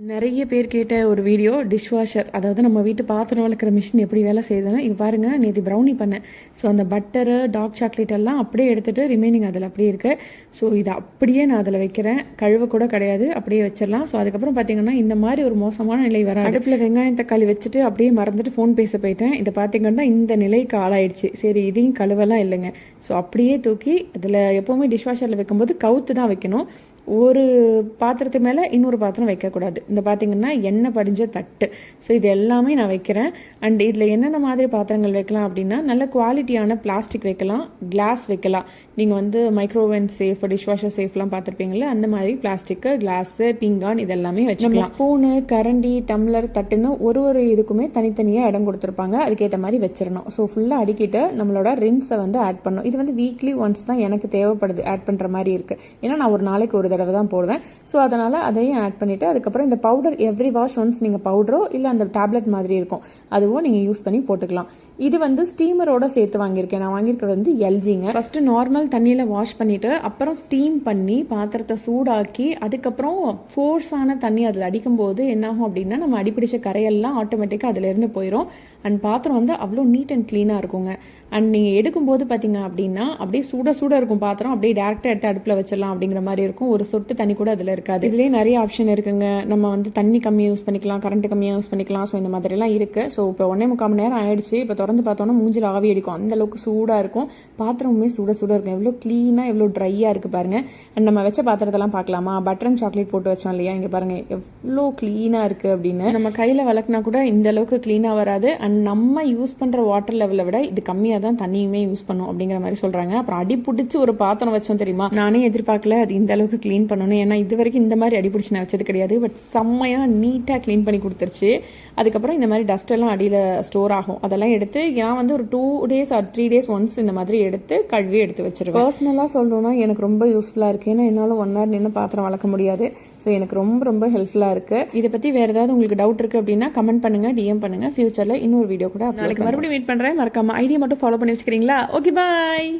நிறைய பேர் கேட்ட ஒரு வீடியோ டிஷ்வாஷர், அதாவது நம்ம வீட்டு பாத்திரம் வளர்க்குற மிஷின் எப்படி வேலை செய்யுதுன்னு. இங்கே பாருங்கள், நேற்று ப்ரௌனி பண்ணேன். ஸோ அந்த பட்டரு, டார்க் சாக்லேட் எல்லாம் அப்படியே எடுத்துகிட்டு ரிமைனிங் அதில் அப்படியே இருக்குது. ஸோ இதை அப்படியே நான் அதில் வைக்கிறேன். கழுவ கூட கிடையாது, அப்படியே வச்சிடலாம். ஸோ அதுக்கப்புறம் பார்த்தீங்கன்னா இந்த மாதிரி ஒரு மோசமான நிலை வர அடுப்பில் வெங்காயம் தக்காளி வச்சுட்டு அப்படியே மறந்துட்டு ஃபோன் பேச போயிட்டேன். இதை பார்த்தீங்கன்னா இந்த நிலைக்கு ஆளாயிடுச்சு. சரி, இதையும் கழுவலாம் இல்லைங்க. ஸோ அப்படியே தூக்கி அதில் எப்போவுமே டிஷ்வாஷரில் வைக்கும்போது கவுத்து தான் வைக்கணும். ஒரு பாத்திரத்து மேலே இன்னொரு பாத்திரம் வைக்கக்கூடாது. இந்த பார்த்திங்கன்னா எண்ணெய் படிஞ்ச தட்டு. ஸோ இது எல்லாமே நான் வைக்கிறேன். அண்ட் இதில் என்னென்ன மாதிரி பாத்திரங்கள் வைக்கலாம் அப்படின்னா, நல்ல குவாலிட்டியான பிளாஸ்டிக் வைக்கலாம், கிளாஸ் வைக்கலாம். நீங்கள் வந்து மைக்ரோவேவ் சேஃப், டிஷ்வாஷர் சேஃப்லாம் பார்த்துருப்பீங்களே, அந்த மாதிரி பிளாஸ்டிக்கு, கிளாஸு, பீங்கான் இதெல்லாமே வச்சுக்கலாம். ஸ்பூனு, கரண்டி, டம்ளர், தட்டுன்னு ஒரு இதுக்குமே தனித்தனியாக இடம் கொடுத்துருப்பாங்க. அதுக்கேற்ற மாதிரி வச்சிடணும். ஸோ ஃபுல்லாக அடிக்கிட்டு நம்மளோட ரின்ஸை வந்து ஆட் பண்ணணும். இது வந்து வீக்லி ஒன்ஸ் தான் எனக்கு தேவைப்படுது, ஆட் பண்ணுற மாதிரி இருக்குது. ஏன்னா நான் ஒரு நாளைக்கு ஒரு தடவை தான் போடுவேன். ஸோ அதனால் அதையும் ஆட் பண்ணிவிட்டு அதுக்கப்புறம் இந்த பவுடர் எவ்ரி வாஷ் ஒன்ஸ் நீங்கள் பவுடரோ இல்லை அந்த டேப்லெட் மாதிரி இருக்கும் அதுவும் நீங்கள் யூஸ் பண்ணி போட்டுக்கலாம். இது வந்து ஸ்டீமரோட சேர்த்து வாங்கியிருக்கேன். நான் வாங்கியிருக்கிறது வந்து எல்ஜிங்க. ஃபஸ்ட்டு நார்மல் தண்ணியில் வாஷ் பண்ணிவிட்டு அப்புறம் ஸ்டீம் பண்ணி பாத்திரத்தை சூடாக்கி அதுக்கப்புறம் ஃபோர்ஸான தண்ணி அதில் அடிக்கும்போது என்னாகும் அப்படின்னா, நம்ம அடிப்பிடிச்ச கரையெல்லாம் ஆட்டோமேட்டிக்காக அதிலேருந்து போயிடும். அண்ட் பாத்திரம் வந்து அவ்வளோ நீட் அண்ட் க்ளீனாக இருக்குங்க. அண்ட் நீங்கள் எடுக்கும்போது பார்த்தீங்க அப்படின்னா அப்படியே சூட இருக்கும் பாத்திரம். அப்படியே டேரெக்டாக எடுத்து அடுப்பில் வச்சிடலாம் அப்படிங்கிற மாதிரி இருக்கும். ஒரு சொட்டு தண்ணி கூட அதில் இருக்காது. இதுலேயே நிறைய ஆப்ஷன் இருக்குங்க. நம்ம வந்து தண்ணி கம்மியாக யூஸ் பண்ணிக்கலாம், கரண்ட் கம்மியாக யூஸ் பண்ணிக்கலாம். ஸோ இந்த மாதிரிலாம் இருக்குது. ஸோ இப்போ 1.25 மணி நேரம் ஆயிடுச்சு. இப்போ திறந்து பார்த்தோன்னா மூஞ்சில் ஆவி அடிக்கும். அந்த அளவுக்கு சூடாக இருக்கும். பாத்திரமுமே சுட இருக்கும். எவ்வளோ க்ளீனாக எவ்வளோ ட்ரையாக இருக்குது பாருங்கள். அண்ட் நம்ம வச்ச பாத்திரத்தெல்லாம் பார்க்கலாமா? பட்டர் அண்ட் சாக்லேட் போட்டு வச்சோம் இல்லையா, இங்கே பாருங்கள் எவ்வளோ க்ளீனாக இருக்குது அப்படின்னு. நம்ம கையில் வளர்க்குனா கூட இந்த அளவுக்கு க்ளீனாக வராது. அண்ட் நம்ம யூஸ் பண்ணுற வாட்டர் லெவலை விட இது கம்மியாக தான் தண்ணியுமே யூஸ் பண்ணும் அப்படிங்கிற மாதிரி சொல்கிறாங்க. அப்புறம் அடி பிடிச்சி ஒரு பாத்திரம் வச்சோம் தெரியுமா, நானே எதிர்பார்க்கல அது இந்த அளவுக்கு க்ளீன் பண்ணணும். ஏன்னா இது வரைக்கும் இந்த மாதிரி அடி பிடிச்சி நான் வச்சது கிடையாது. பட் செம்மையாக நீட்டாக க்ளீன் பண்ணி கொடுத்துருச்சு. அதுக்கப்புறம் இந்த மாதிரி டஸ்ட் எல்லாம் அடியில் ஸ்டோர் ஆகும். அதெல்லாம் எடுத்து நான் வந்து ஒரு 2 days or 3 days ஒன்ஸ் இந்த மாதிரி எடுத்து கழுவி எடுத்து வச்சிருவேன். பர்சனலாக சொல்லணும்னா எனக்கு ரொம்ப யூஸ்ஃபுல்லாக இருக்குது. ஏன்னா என்னால் 1 hour நின்று பாத்திரம் வளர்க்க முடியாது. ஸோ எனக்கு ரொம்ப ஹெல்ப்ஃபுல்லாக இருக்குது. இதை பற்றி வேறு ஏதாவது உங்களுக்கு டவுட் இருக்குது அப்படின்னா கமெண்ட் பண்ணுங்கள், டிஎம் பண்ணுங்கள். ஃபியூச்சரில் இன்னொரு வீடியோ கூட நாளைக்கு மறுபடியும் மீட் பண்ணுறேன். மறக்காம ஐடியா மட்டும் ஃபாலோ பண்ணி வச்சுக்கிறீங்களா? ஓகே, பாய்.